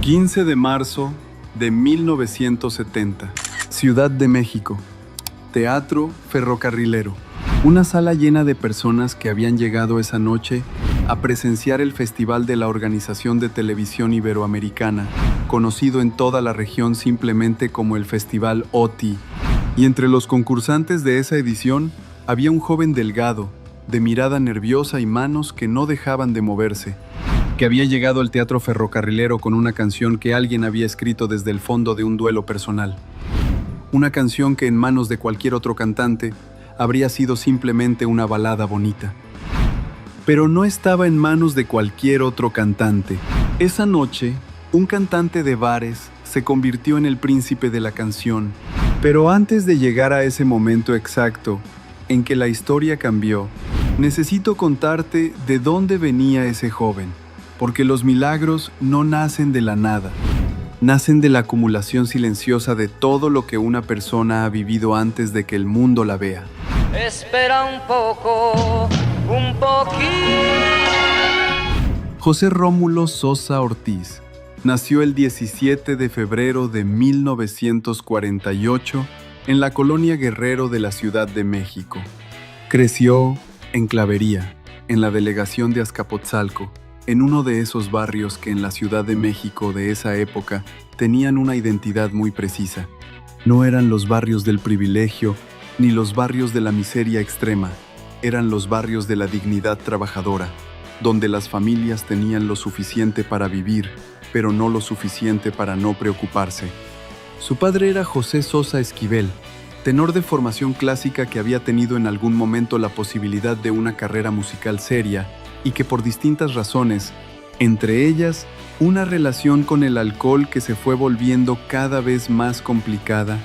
15 de marzo de 1970. Ciudad de México. Teatro Ferrocarrilero. Una sala llena de personas que habían llegado esa noche a presenciar el festival de la Organización de Televisión Iberoamericana, conocido en toda la región simplemente como el Festival OTI. Y entre los concursantes de esa edición había un joven delgado, de mirada nerviosa y manos que no dejaban de moverse, que había llegado al Teatro Ferrocarrilero con una canción que alguien había escrito desde el fondo de un duelo personal. Una canción que en manos de cualquier otro cantante habría sido simplemente una balada bonita. Pero no estaba en manos de cualquier otro cantante. Esa noche, un cantante de bares se convirtió en el príncipe de la canción. Pero antes de llegar a ese momento exacto en que la historia cambió, necesito contarte de dónde venía ese joven, porque los milagros no nacen de la nada. Nacen de la acumulación silenciosa de todo lo que una persona ha vivido antes de que el mundo la vea. Espera un poco, un poquito. José Rómulo Sosa Ortiz nació el 17 de febrero de 1948 en la colonia Guerrero de la Ciudad de México. Creció en Clavería, en la delegación de Azcapotzalco, en uno de esos barrios que en la Ciudad de México de esa época tenían una identidad muy precisa. No eran los barrios del privilegio ni los barrios de la miseria extrema, eran los barrios de la dignidad trabajadora, donde las familias tenían lo suficiente para vivir, pero no lo suficiente para no preocuparse. Su padre era José Sosa Esquivel, tenor de formación clásica que había tenido en algún momento la posibilidad de una carrera musical seria y que por distintas razones, entre ellas una relación con el alcohol que se fue volviendo cada vez más complicada,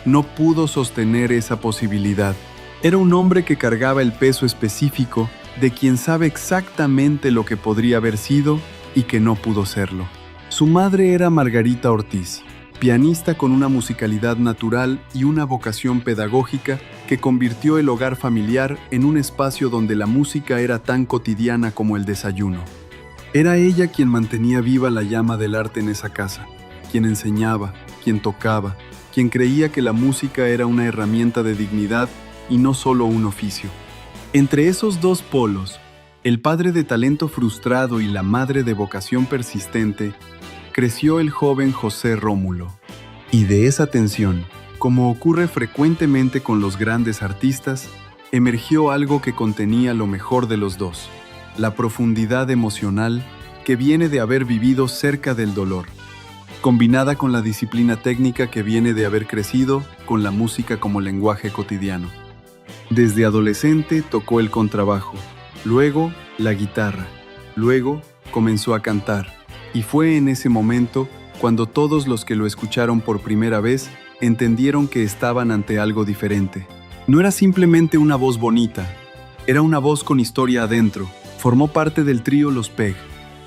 no pudo sostener esa posibilidad. Era un hombre que cargaba el peso específico de quien sabe exactamente lo que podría haber sido y que no pudo serlo. Su madre era Margarita Ortiz, pianista con una musicalidad natural y una vocación pedagógica que convirtió el hogar familiar en un espacio donde la música era tan cotidiana como el desayuno. Era ella quien mantenía viva la llama del arte en esa casa, quien enseñaba, quien tocaba, quien creía que la música era una herramienta de dignidad y no solo un oficio. Entre esos dos polos, el padre de talento frustrado y la madre de vocación persistente, creció el joven José Rómulo. Y de esa tensión, como ocurre frecuentemente con los grandes artistas, emergió algo que contenía lo mejor de los dos, la profundidad emocional que viene de haber vivido cerca del dolor, combinada con la disciplina técnica que viene de haber crecido con la música como lenguaje cotidiano. Desde adolescente tocó el contrabajo, luego la guitarra, luego comenzó a cantar, y fue en ese momento cuando todos los que lo escucharon por primera vez entendieron que estaban ante algo diferente. No era simplemente una voz bonita, era una voz con historia adentro. Formó parte del trío Los Peg,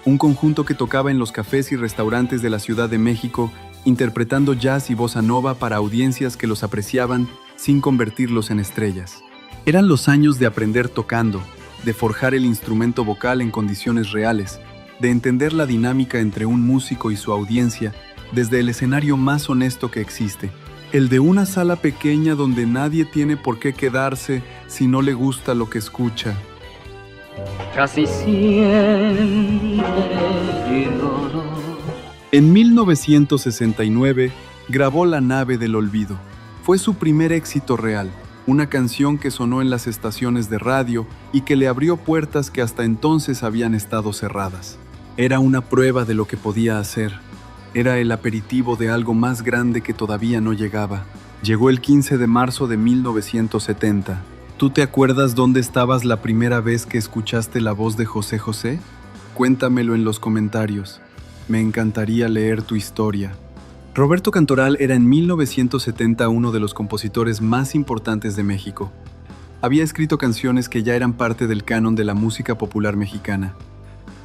un conjunto que tocaba en los cafés y restaurantes de la Ciudad de México, interpretando jazz y bossa nova para audiencias que los apreciaban sin convertirlos en estrellas. Eran los años de aprender tocando, de forjar el instrumento vocal en condiciones reales, de entender la dinámica entre un músico y su audiencia desde el escenario más honesto que existe, el de una sala pequeña donde nadie tiene por qué quedarse si no le gusta lo que escucha. Casi siempre lloro. En 1969 grabó La Nave del Olvido. Fue su primer éxito real, una canción que sonó en las estaciones de radio y que le abrió puertas que hasta entonces habían estado cerradas. Era una prueba de lo que podía hacer. Era el aperitivo de algo más grande que todavía no llegaba. Llegó el 15 de marzo de 1970. ¿Tú te acuerdas dónde estabas la primera vez que escuchaste la voz de José José? Cuéntamelo en los comentarios. Me encantaría leer tu historia. Roberto Cantoral era en 1970 uno de los compositores más importantes de México. Había escrito canciones que ya eran parte del canon de la música popular mexicana.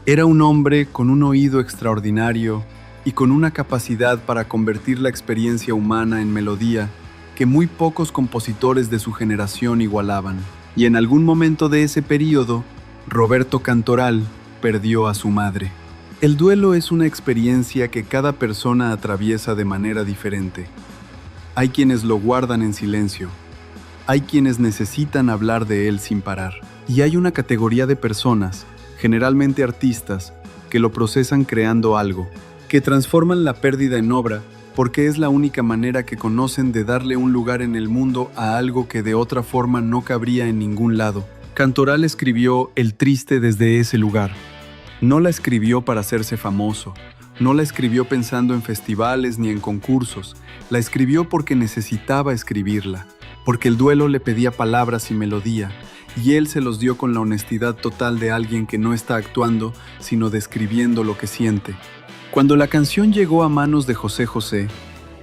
Era un hombre con un oído extraordinario y con una capacidad para convertir la experiencia humana en melodía que muy pocos compositores de su generación igualaban. Y en algún momento de ese período, Roberto Cantoral perdió a su madre. El duelo es una experiencia que cada persona atraviesa de manera diferente. Hay quienes lo guardan en silencio. Hay quienes necesitan hablar de él sin parar. Y hay una categoría de personas, generalmente artistas, que lo procesan creando algo, que transforman la pérdida en obra, porque es la única manera que conocen de darle un lugar en el mundo a algo que de otra forma no cabría en ningún lado. Cantoral escribió El Triste desde ese lugar. No la escribió para hacerse famoso, no la escribió pensando en festivales ni en concursos, la escribió porque necesitaba escribirla, porque el duelo le pedía palabras y melodía, y él se los dio con la honestidad total de alguien que no está actuando, sino describiendo lo que siente. Cuando la canción llegó a manos de José José,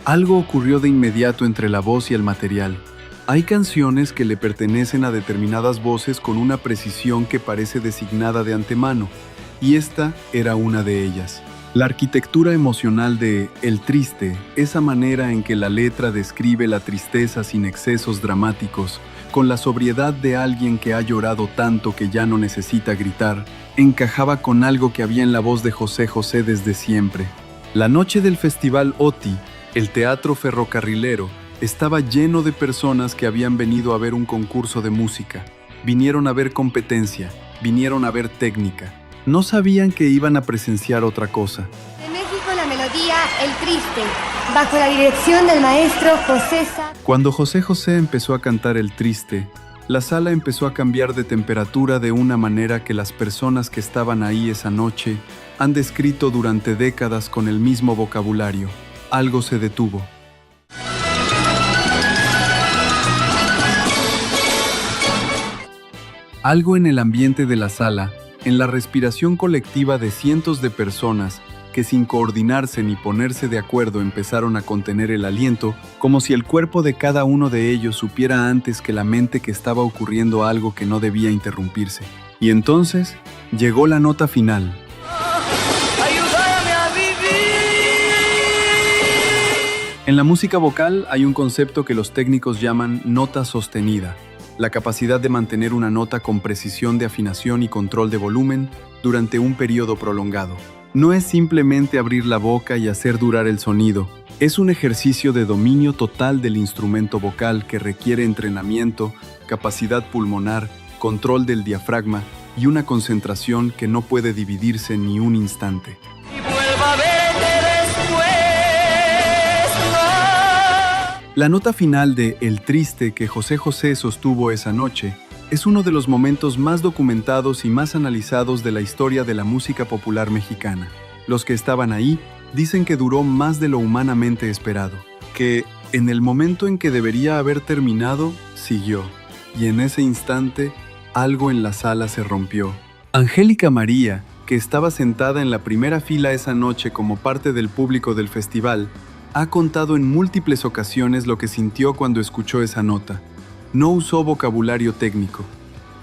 algo ocurrió de inmediato entre la voz y el material. Hay canciones que le pertenecen a determinadas voces con una precisión que parece designada de antemano, y esta era una de ellas. La arquitectura emocional de El Triste, esa manera en que la letra describe la tristeza sin excesos dramáticos, con la sobriedad de alguien que ha llorado tanto que ya no necesita gritar, encajaba con algo que había en la voz de José José desde siempre. La noche del Festival OTI, el Teatro Ferrocarrilero, estaba lleno de personas que habían venido a ver un concurso de música. Vinieron a ver competencia, vinieron a ver técnica. No sabían que iban a presenciar otra cosa. De México la melodía El Triste, bajo la dirección del maestro José Sa. Cuando José José empezó a cantar El Triste, la sala empezó a cambiar de temperatura de una manera que las personas que estaban ahí esa noche han descrito durante décadas con el mismo vocabulario. Algo se detuvo. Algo en el ambiente de la sala, en la respiración colectiva de cientos de personas que sin coordinarse ni ponerse de acuerdo empezaron a contener el aliento, como si el cuerpo de cada uno de ellos supiera antes que la mente que estaba ocurriendo algo que no debía interrumpirse. Y entonces llegó la nota final. Ayúdame a vivir. En la música vocal hay un concepto que los técnicos llaman nota sostenida. La capacidad de mantener una nota con precisión de afinación y control de volumen durante un periodo prolongado. No es simplemente abrir la boca y hacer durar el sonido. Es un ejercicio de dominio total del instrumento vocal que requiere entrenamiento, capacidad pulmonar, control del diafragma y una concentración que no puede dividirse ni un instante. Y vuelva a verte después. No. La nota final de El Triste que José José sostuvo esa noche es uno de los momentos más documentados y más analizados de la historia de la música popular mexicana. Los que estaban ahí dicen que duró más de lo humanamente esperado, que en el momento en que debería haber terminado, siguió, y en ese instante algo en la sala se rompió. Angélica María, que estaba sentada en la primera fila esa noche como parte del público del festival, ha contado en múltiples ocasiones lo que sintió cuando escuchó esa nota. No usó vocabulario técnico.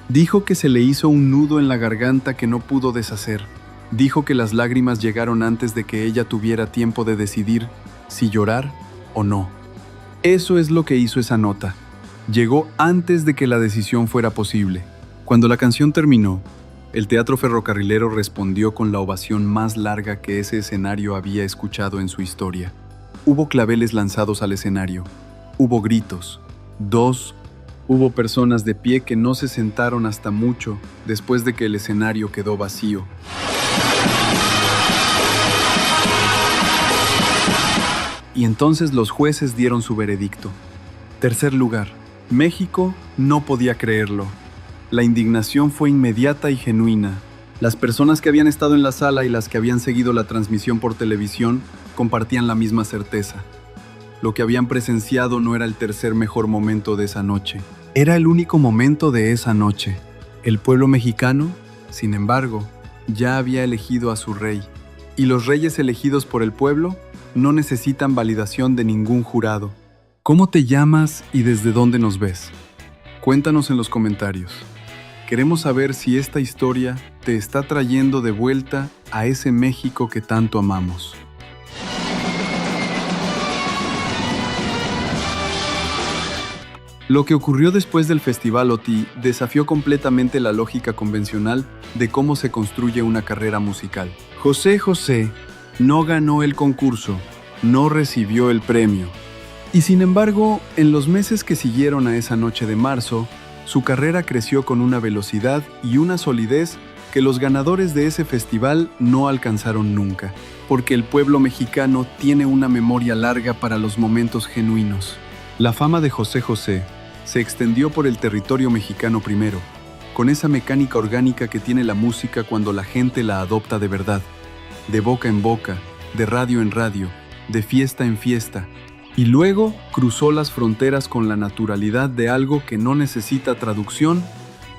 Dijo que se le hizo un nudo en la garganta que no pudo deshacer. Dijo que las lágrimas llegaron antes de que ella tuviera tiempo de decidir si llorar o no. Eso es lo que hizo esa nota. Llegó antes de que la decisión fuera posible. Cuando la canción terminó, el Teatro Ferrocarrilero respondió con la ovación más larga que ese escenario había escuchado en su historia. Hubo claveles lanzados al escenario. Hubo gritos. Hubo personas de pie que no se sentaron hasta mucho después de que el escenario quedó vacío. Y entonces los jueces dieron su veredicto. Tercer lugar. México no podía creerlo. La indignación fue inmediata y genuina. Las personas que habían estado en la sala y las que habían seguido la transmisión por televisión compartían la misma certeza. Lo que habían presenciado no era el tercer mejor momento de esa noche. Era el único momento de esa noche. El pueblo mexicano, sin embargo, ya había elegido a su rey. Y los reyes elegidos por el pueblo no necesitan validación de ningún jurado. ¿Cómo te llamas y desde dónde nos ves? Cuéntanos en los comentarios. Queremos saber si esta historia te está trayendo de vuelta a ese México que tanto amamos. Lo que ocurrió después del Festival OTI desafió completamente la lógica convencional de cómo se construye una carrera musical. José José no ganó el concurso, no recibió el premio. Y sin embargo, en los meses que siguieron a esa noche de marzo, su carrera creció con una velocidad y una solidez que los ganadores de ese festival no alcanzaron nunca, porque el pueblo mexicano tiene una memoria larga para los momentos genuinos. La fama de José José se extendió por el territorio mexicano primero, con esa mecánica orgánica que tiene la música cuando la gente la adopta de verdad, de boca en boca, de radio en radio, de fiesta en fiesta, y luego cruzó las fronteras con la naturalidad de algo que no necesita traducción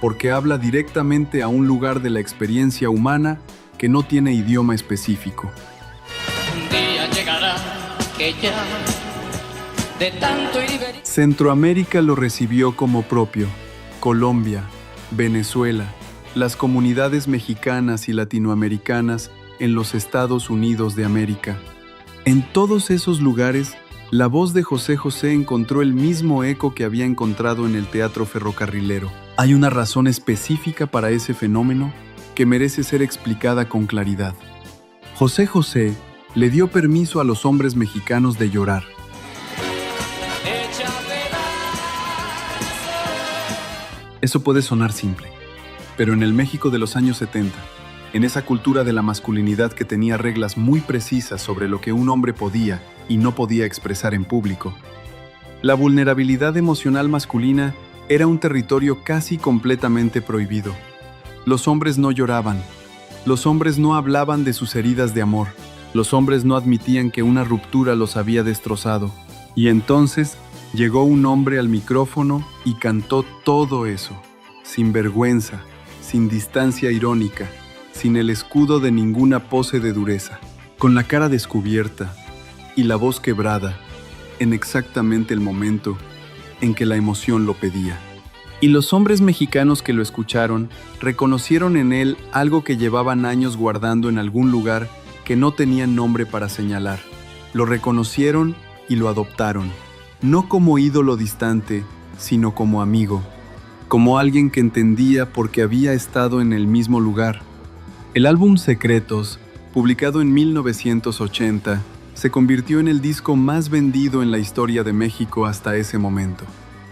porque habla directamente a un lugar de la experiencia humana que no tiene idioma específico. Un día llegará que ya de tanto ir y venir. Centroamérica lo recibió como propio, Colombia, Venezuela, las comunidades mexicanas y latinoamericanas en los Estados Unidos de América. En todos esos lugares, la voz de José José encontró el mismo eco que había encontrado en el teatro ferrocarrilero. Hay una razón específica para ese fenómeno que merece ser explicada con claridad. José José le dio permiso a los hombres mexicanos de llorar. Eso puede sonar simple, pero en el México de los años 70, en esa cultura de la masculinidad que tenía reglas muy precisas sobre lo que un hombre podía y no podía expresar en público, la vulnerabilidad emocional masculina era un territorio casi completamente prohibido. Los hombres no lloraban, los hombres no hablaban de sus heridas de amor, los hombres no admitían que una ruptura los había destrozado. Y entonces llegó un hombre al micrófono y cantó todo eso, sin vergüenza, sin distancia irónica, sin el escudo de ninguna pose de dureza, con la cara descubierta y la voz quebrada, en exactamente el momento en que la emoción lo pedía. Y los hombres mexicanos que lo escucharon reconocieron en él algo que llevaban años guardando en algún lugar que no tenían nombre para señalar. Lo reconocieron y lo adoptaron, no como ídolo distante, sino como amigo, como alguien que entendía porque había estado en el mismo lugar. El álbum Secretos, publicado en 1980, se convirtió en el disco más vendido en la historia de México hasta ese momento.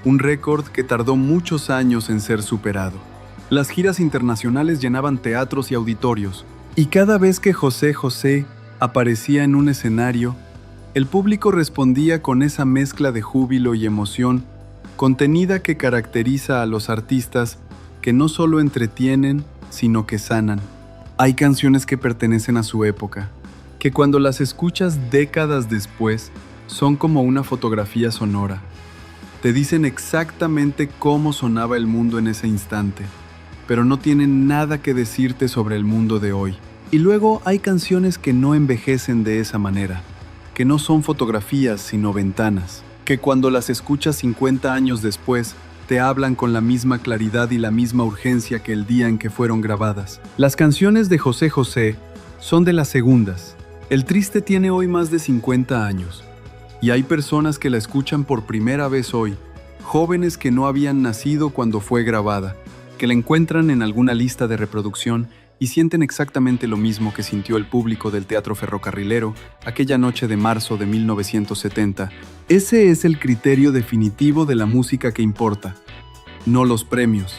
Un récord que tardó muchos años en ser superado. Las giras internacionales llenaban teatros y auditorios, y cada vez que José José aparecía en un escenario, el público respondía con esa mezcla de júbilo y emoción contenida que caracteriza a los artistas que no solo entretienen, sino que sanan. Hay canciones que pertenecen a su época, que cuando las escuchas décadas después, son como una fotografía sonora. Te dicen exactamente cómo sonaba el mundo en ese instante, pero no tienen nada que decirte sobre el mundo de hoy. Y luego hay canciones que no envejecen de esa manera, que no son fotografías sino ventanas, que cuando las escuchas 50 años después, te hablan con la misma claridad y la misma urgencia que el día en que fueron grabadas. Las canciones de José José son de las segundas. El Triste tiene hoy más de 50 años. Y hay personas que la escuchan por primera vez hoy, jóvenes que no habían nacido cuando fue grabada, que la encuentran en alguna lista de reproducción y sienten exactamente lo mismo que sintió el público del Teatro Ferrocarrilero aquella noche de marzo de 1970. Ese es el criterio definitivo de la música que importa. No los premios,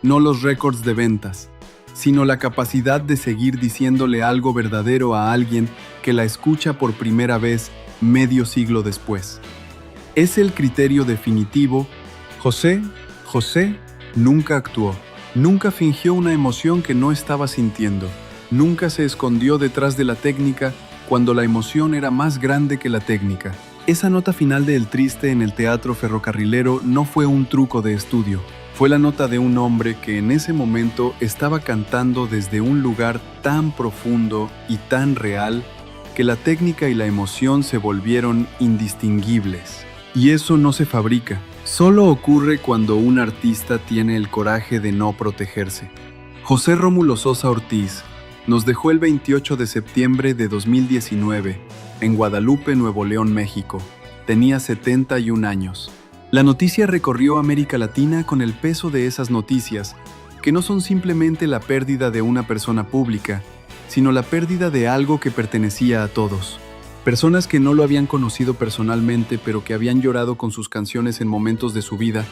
no los récords de ventas, sino la capacidad de seguir diciéndole algo verdadero a alguien que la escucha por primera vez medio siglo después. Es el criterio definitivo. José José nunca actuó. Nunca fingió una emoción que no estaba sintiendo. Nunca se escondió detrás de la técnica cuando la emoción era más grande que la técnica. Esa nota final de El Triste en el Teatro Ferrocarrilero no fue un truco de estudio. Fue la nota de un hombre que en ese momento estaba cantando desde un lugar tan profundo y tan real que la técnica y la emoción se volvieron indistinguibles. Y eso no se fabrica. Solo ocurre cuando un artista tiene el coraje de no protegerse. José Rómulo Sosa Ortiz nos dejó el 28 de septiembre de 2019 en Guadalupe, Nuevo León, México. Tenía 71 años. La noticia recorrió América Latina con el peso de esas noticias, que no son simplemente la pérdida de una persona pública, sino la pérdida de algo que pertenecía a todos. Personas que no lo habían conocido personalmente, pero que habían llorado con sus canciones en momentos de su vida,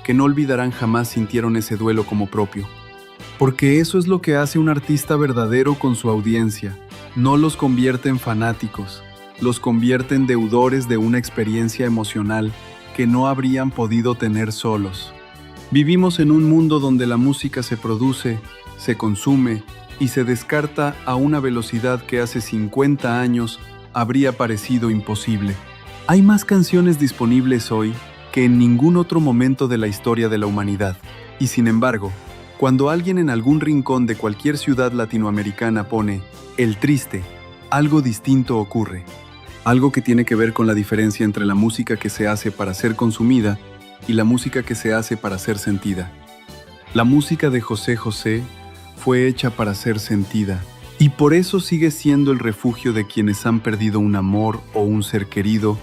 que no olvidarán jamás, sintieron ese duelo como propio. Porque eso es lo que hace un artista verdadero con su audiencia. No los convierte en fanáticos, los convierte en deudores de una experiencia emocional que no habrían podido tener solos. Vivimos en un mundo donde la música se produce, se consume y se descarta a una velocidad que hace 50 años habría parecido imposible. Hay más canciones disponibles hoy que en ningún otro momento de la historia de la humanidad. Y sin embargo, cuando alguien en algún rincón de cualquier ciudad latinoamericana pone El Triste, algo distinto ocurre. Algo que tiene que ver con la diferencia entre la música que se hace para ser consumida y la música que se hace para ser sentida. La música de José José fue hecha para ser sentida, y por eso sigue siendo el refugio de quienes han perdido un amor o un ser querido,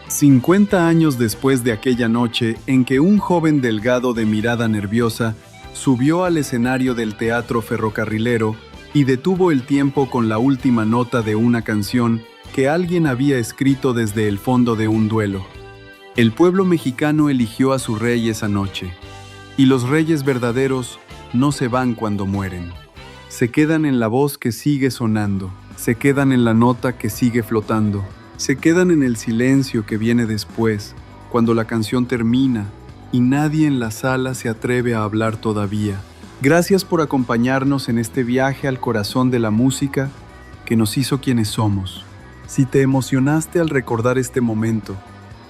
50 años después de aquella noche en que un joven delgado de mirada nerviosa subió al escenario del Teatro Ferrocarrilero y detuvo el tiempo con la última nota de una canción que alguien había escrito desde el fondo de un duelo. El pueblo mexicano eligió a su rey esa noche, y los reyes verdaderos no se van cuando mueren. Se quedan en la voz que sigue sonando, se quedan en la nota que sigue flotando, se quedan en el silencio que viene después, cuando la canción termina y nadie en la sala se atreve a hablar todavía. Gracias por acompañarnos en este viaje al corazón de la música que nos hizo quienes somos. Si te emocionaste al recordar este momento,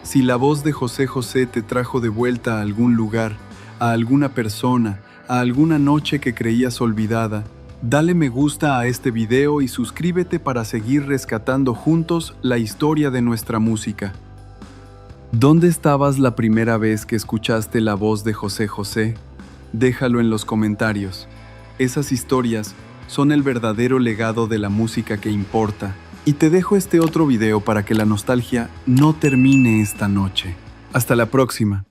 si la voz de José José te trajo de vuelta a algún lugar, a alguna persona, a alguna noche que creías olvidada, dale me gusta a este video y suscríbete para seguir rescatando juntos la historia de nuestra música. ¿Dónde estabas la primera vez que escuchaste la voz de José José? Déjalo en los comentarios. Esas historias son el verdadero legado de la música que importa. Y te dejo este otro video para que la nostalgia no termine esta noche. Hasta la próxima.